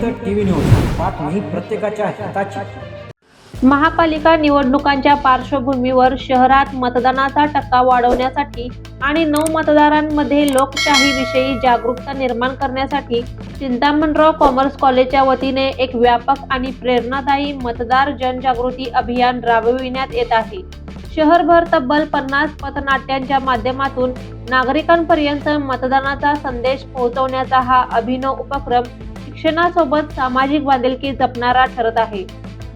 जनहित TV news बातमी प्रत्येकाच्या हिताची। महापालिका निवडणुकांच्या पार्श्वभूमीवर शहरात मतदानाचा टक्का वाढवण्यासाठी आणि मतदारांमध्ये लोकशाहीविषयी जागरूकता निर्माण करण्यासाठी चिंतामणराव कॉमर्स कॉलेजच्या वतीने एक व्यापक आणि प्रेरणादायी मतदार जनजागृती अभियान राबविण्यात येत आहे। शहरभर तब्बल 50 पथनाट्यांच्या माध्यमातून नागरिकांपर्यंत मतदानाचा संदेश पोहोचवण्याचा हा अभिनव उपक्रम शिक्षणासोबत सामाजिक बांधिलकी जपणारा ठरत आहे।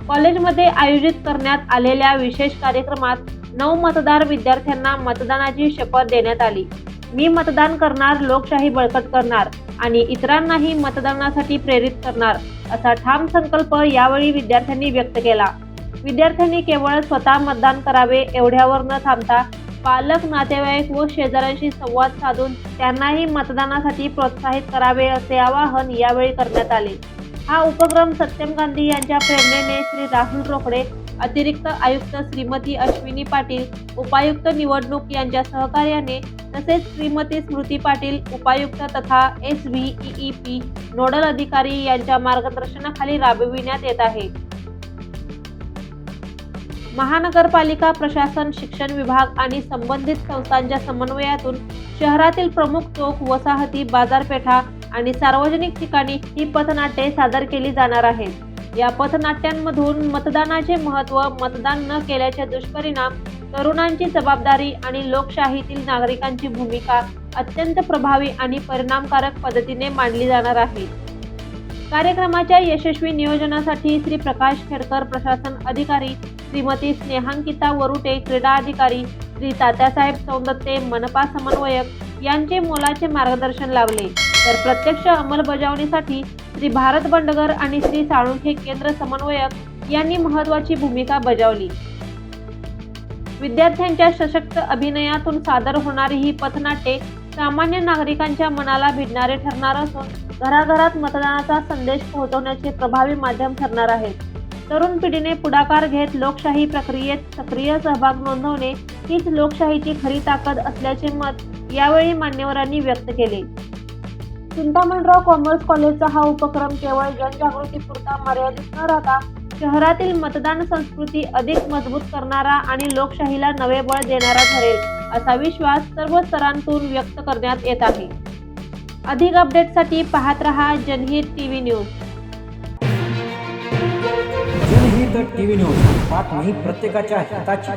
कॉलेजमध्ये आयोजित करण्यात आलेल्या विशेष कार्यक्रमात 9 मतदार विद्यार्थ्यांना मतदानाची शपथ देण्यात आली। मी मतदान करणार, लोकशाही बळकट करणार आणि इतरांनाही मतदानासाठी प्रेरित करणार असा ठाम संकल्प यावेळी विद्यार्थ्यांनी व्यक्त केला। विद्यार्थ्यांनी केवळ स्वतः मतदान करावे एवढ्यावर न थांबता पालक, नातेवाईक व शेजाऱ्यांशी संवाद साधून त्यांनाही मतदानासाठी प्रोत्साहित करावे असे आवाहन यावेळी करण्यात आले। हा उपक्रम सत्यम गांधी यांच्या प्रेरणेने श्री राहुल रोकडे, अतिरिक्त आयुक्त श्रीमती अश्विनी पाटील, उपायुक्त निवडणूक यांच्या सहकार्याने तसेच श्रीमती स्मृती पाटील, उपायुक्त तथा SVEEP नोडल अधिकारी यांच्या मार्गदर्शनाखाली राबविण्यात येत आहे। महानगरपालिका प्रशासन, शिक्षण विभाग आणि संबंधित संस्थांच्या समन्वयातून शहरातील प्रमुख चौक, वसाहती, बाजारपेठा आणि सार्वजनिक ठिकाणी ही पथनाट्ये सादर केली जाणार आहेत। या पथनाट्यांमधून मतदानाचे महत्त्व, मतदान न केल्याचे दुष्परिणाम, तरुणांची जबाबदारी आणि लोकशाहीतील नागरिकांची भूमिका अत्यंत प्रभावी आणि परिणामकारक पद्धतीने मांडली जाणार आहे। कार्यक्रमाच्या यशस्वी नियोजनासाठी श्री प्रकाश खेडकर, प्रशासन अधिकारी, श्रीमती स्नेहांकिता वरुटे, क्रीडा अधिकारी, श्री तात्यासाहेब सौंदत्ते, मनपा समन्वयक यांचे मोलाचे मार्गदर्शन लाभले, तर प्रत्यक्ष अंमलबजावणीसाठी श्री भारत बंडगर आणि श्री साळुंखे केंद्र समन्वयक यांनी महत्त्वाची भूमिका बजावली। विद्यार्थ्यांच्या सशक्त अभिनयातून सादर होणारी ही पथनाट्ये सामान्य नागरिकांच्या मनाला भिडणारे ठरणार असून घराघरात मतदानाचा संदेश पोहोचवण्याचे प्रभावी माध्यम ठरणार आहेत। तरुण पिढीने पुढाकार घेत लोकशाही प्रक्रियेत सक्रिय सहभाग नोंदवणे हीच लोकशाहीची खरी ताकद असल्याचे मत यावेळी मान्यवरांनी व्यक्त केले। चिंतामणराव कॉमर्स कॉलेजचा हा उपक्रम केवळ जनजागृतीपुरता मर्यादित न राहता शहरातील मतदान संस्कृती अधिक मजबूत करणारा आणि लोकशाहीला नवे बळ देणारा ठरेल असा विश्वास सर्व स्तरांतून व्यक्त करण्यात येत आहे। अधिक अपडेटसाठी पाहत रहा जनहित टीव्ही न्यूज। जनहित टीव्ही न्यूज बातमी प्रत्येकाच्या हिताची।